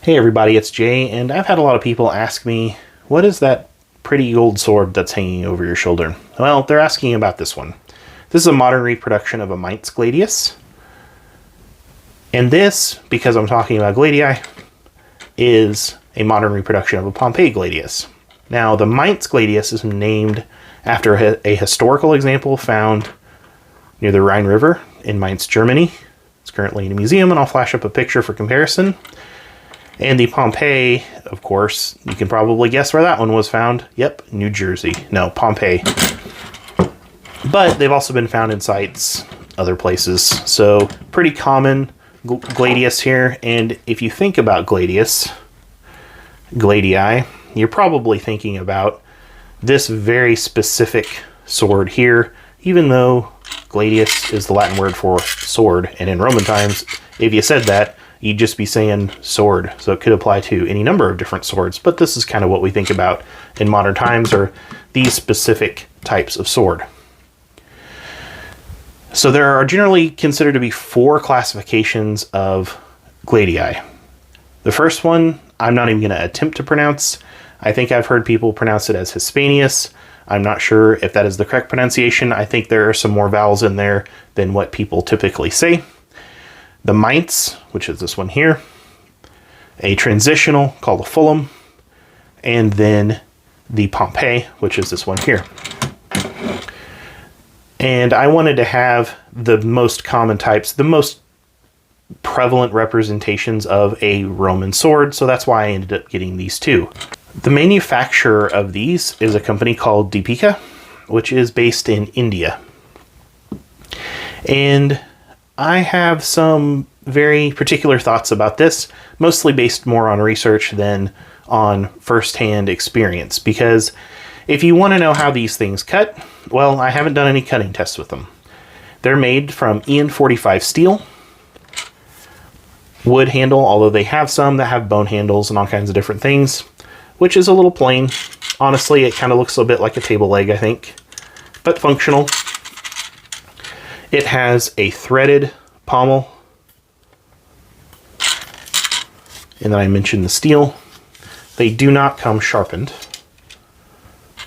Hey everybody, it's Jay, and I've had a lot of people ask me, what is that pretty old sword that's hanging over your shoulder? Well, they're asking about this one. This is a modern reproduction of a Mainz Gladius. And this, because I'm talking about Gladii, is a modern reproduction of a Pompeii Gladius. Now, the Mainz Gladius is named after a historical example found near the Rhine River in Mainz, Germany. It's currently in a museum, and I'll flash up a picture for comparison. And the Pompeii, of course, you can probably guess where that one was found. Yep, New Jersey. No, Pompeii. But they've also been found in sites other places. So, pretty common Gladius here. And if you think about Gladii, you're probably thinking about this very specific sword here, even though Gladius is the Latin word for sword. And in Roman times, if you said that, you'd just be saying sword. So it could apply to any number of different swords, but this is kind of what we think about in modern times, are these specific types of sword. So there are generally considered to be 4 classifications of Gladii. The first one, I'm not even going to attempt to pronounce. I think I've heard people pronounce it as Hispanius. I'm not sure if that is the correct pronunciation. I think there are some more vowels in there than what people typically say. The Mainz, which is this one here, a transitional called a Fulham, and then the Pompeii, which is this one here. And I wanted to have the most common types, the most prevalent representations of a Roman sword, so that's why I ended up getting these two. The manufacturer of these is a company called Deepeeka, which is based in India. And I have some very particular thoughts about this, mostly based more on research than on first-hand experience, because if you want to know how these things cut, well, I haven't done any cutting tests with them. They're made from EN45 steel, wood handle, although they have some that have bone handles and all kinds of different things, which is a little plain. Honestly, it kind of looks a bit like a table leg, I think, but functional. It has a threaded pommel. And then I mentioned the steel. They do not come sharpened.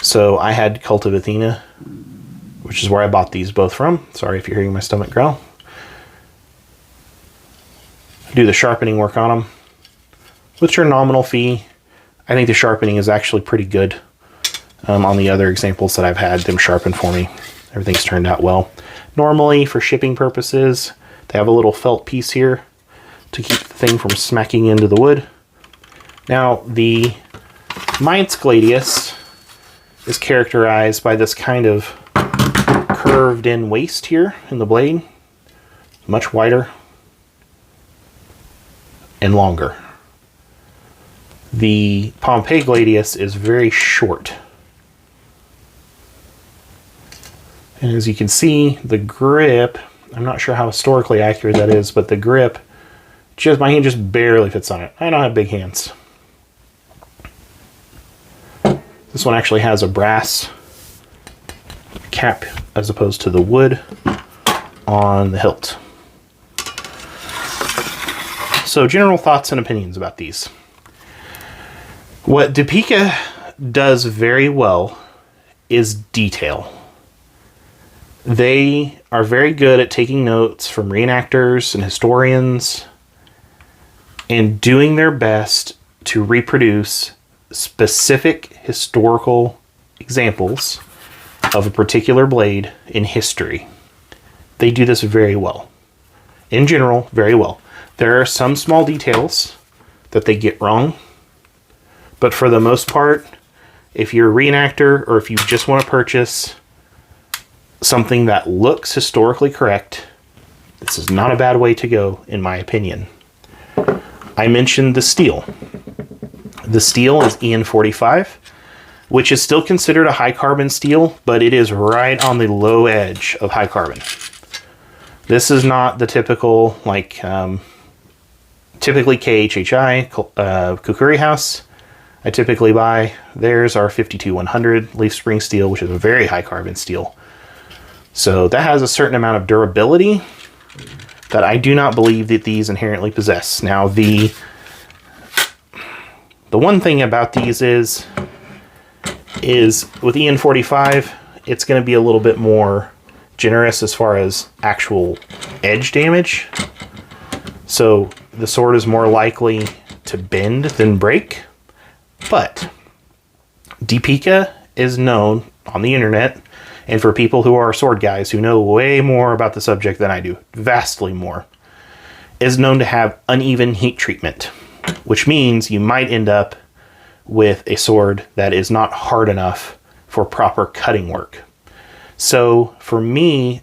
So I had Cult of Athena, which is where I bought these both from. Sorry if you're hearing my stomach growl. Do the sharpening work on them. With your nominal fee, I think the sharpening is actually pretty good. On the other examples that I've had them sharpened for me, everything's turned out well. Normally, for shipping purposes, they have a little felt piece here to keep the thing from smacking into the wood. Now, the Mainz Gladius is characterized by this kind of curved in waist here in the blade, much wider and longer. The Pompeii Gladius is very short. And as you can see, the grip, I'm not sure how historically accurate that is, but the grip, my hand just barely fits on it. I don't have big hands. This one actually has a brass cap as opposed to the wood on the hilt. So, general thoughts and opinions about these. What Deepeeka does very well is detail. They are very good at taking notes from reenactors and historians and doing their best to reproduce specific historical examples of a particular blade in history. They do this very well. In general, very well. There are some small details that they get wrong, but for the most part, if you're a reenactor or if you just want to purchase something that looks historically correct, this is not a bad way to go, in my opinion. I mentioned the steel. The steel is EN45, which is still considered a high carbon steel, but it is right on the low edge of high carbon. This is not the typical, typically KHHI, Kukuri House. I typically buy, theirs are 52100 leaf spring steel, which is a very high carbon steel. So that has a certain amount of durability that I do not believe that these inherently possess. Now, the The one thing about these is with EN45, it's going to be a little bit more generous as far as actual edge damage. So the sword is more likely to bend than break. But Deepeeka is known on the internet, and for people who are sword guys who know way more about the subject than I do, vastly more, is known to have uneven heat treatment, which means you might end up with a sword that is not hard enough for proper cutting work. So for me,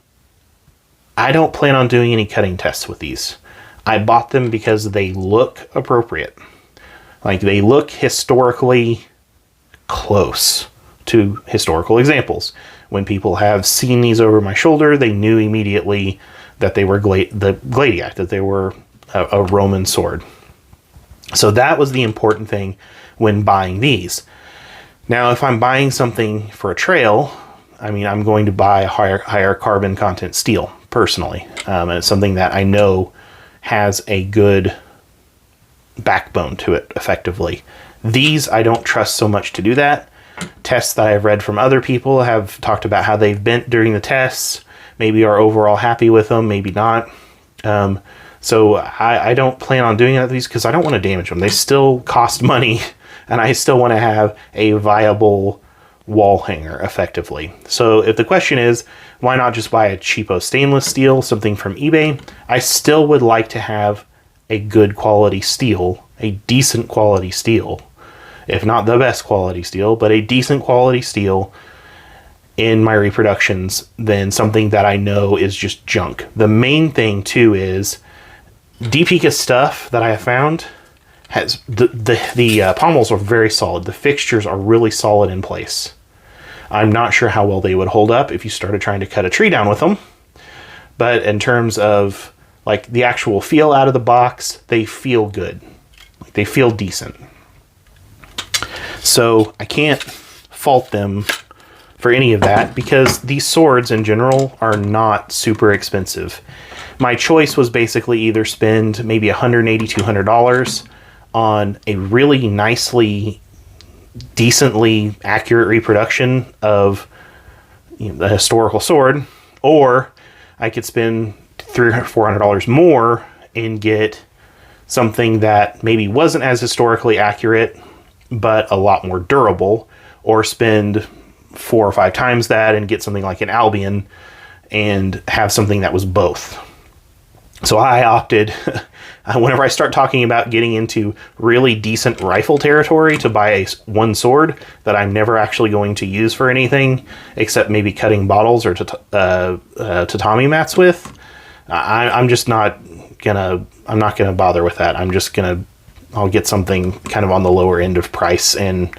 I don't plan on doing any cutting tests with these. I bought them because they look appropriate. Like, they look historically close to historical examples. When people have seen these over my shoulder, they knew immediately that they were the Gladius, that they were a Roman sword. So that was the important thing when buying these. Now, if I'm buying something for a trail, I mean, I'm going to buy a higher carbon content steel, personally. And it's something that I know has a good backbone to it, effectively. These, I don't trust so much to do that. Tests that I've read from other people have talked about how they've bent during the tests, maybe are overall happy with them, maybe not. So I don't plan on doing that with these because I don't want to damage them. They still cost money, and I still want to have a viable wall hanger, effectively. So if the question is, why not just buy a cheapo stainless steel, something from eBay? I still would like to have a good quality steel, a decent quality steel, if not the best quality steel, but a decent quality steel in my reproductions than something that I know is just junk. The main thing too is Deepeeka stuff that I have found has the pommels are very solid. The fixtures are really solid in place. I'm not sure how well they would hold up if you started trying to cut a tree down with them, but in terms of like the actual feel out of the box, they feel good. They feel decent. So I can't fault them for any of that because these swords in general are not super expensive. My choice was basically either spend maybe $180, $200 on a really nicely, decently accurate reproduction of, you know, the historical sword, or I could spend $300, $400 more and get something that maybe wasn't as historically accurate but a lot more durable, or spend 4 or 5 times that and get something like an Albion and have something that was both. So I opted, whenever I start talking about getting into really decent rifle territory, to buy one sword that I'm never actually going to use for anything except maybe cutting bottles or tatami mats with. I'm just not gonna bother with that. I'll get something kind of on the lower end of price, and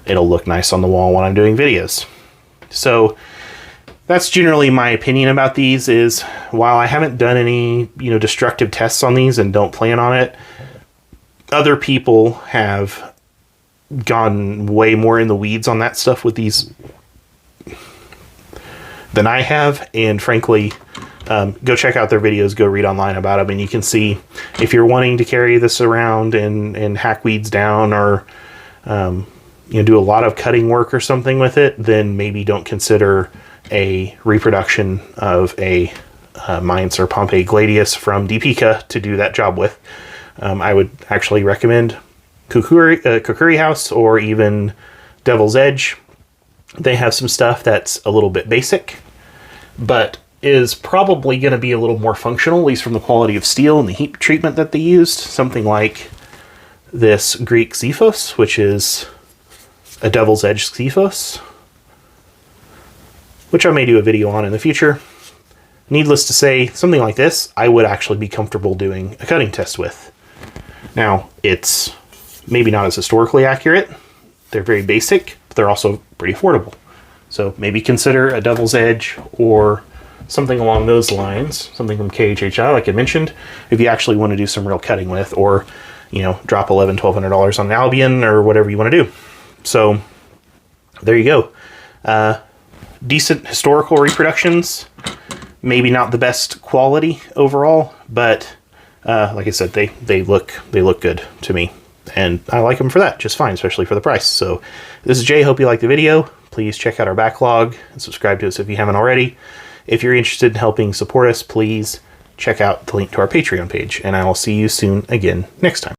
it'll look nice on the wall when I'm doing videos. So that's generally my opinion about these. Is while I haven't done any, destructive tests on these and don't plan on it, other people have gone way more in the weeds on that stuff with these than I have, and frankly, go check out their videos, go read online about them, and you can see if you're wanting to carry this around and hack weeds down, or do a lot of cutting work or something with it, then maybe don't consider a reproduction of a Mainz or Pompeii Gladius from Deepeeka to do that job with. I would actually recommend Kukuri House or even Devil's Edge. They have some stuff that's a little bit basic, but is probably going to be a little more functional, at least from the quality of steel and the heat treatment that they used. Something like this Greek Xephos, which is a Devil's Edge Xephos, which I may do a video on in the future. Needless to say, something like this, I would actually be comfortable doing a cutting test with. Now, it's maybe not as historically accurate. They're very basic, but they're also pretty affordable. So maybe consider a Devil's Edge or something along those lines, something from KHHI, like I mentioned, if you actually want to do some real cutting with, or, drop $1,100, $1,200 on an Albion or whatever you want to do. So there you go. Decent historical reproductions, maybe not the best quality overall, but like I said, they look good to me. And I like them for that just fine, especially for the price. So this is Jay. Hope you liked the video. Please check out our backlog and subscribe to us if you haven't already. If you're interested in helping support us, please check out the link to our Patreon page. And I will see you soon again next time.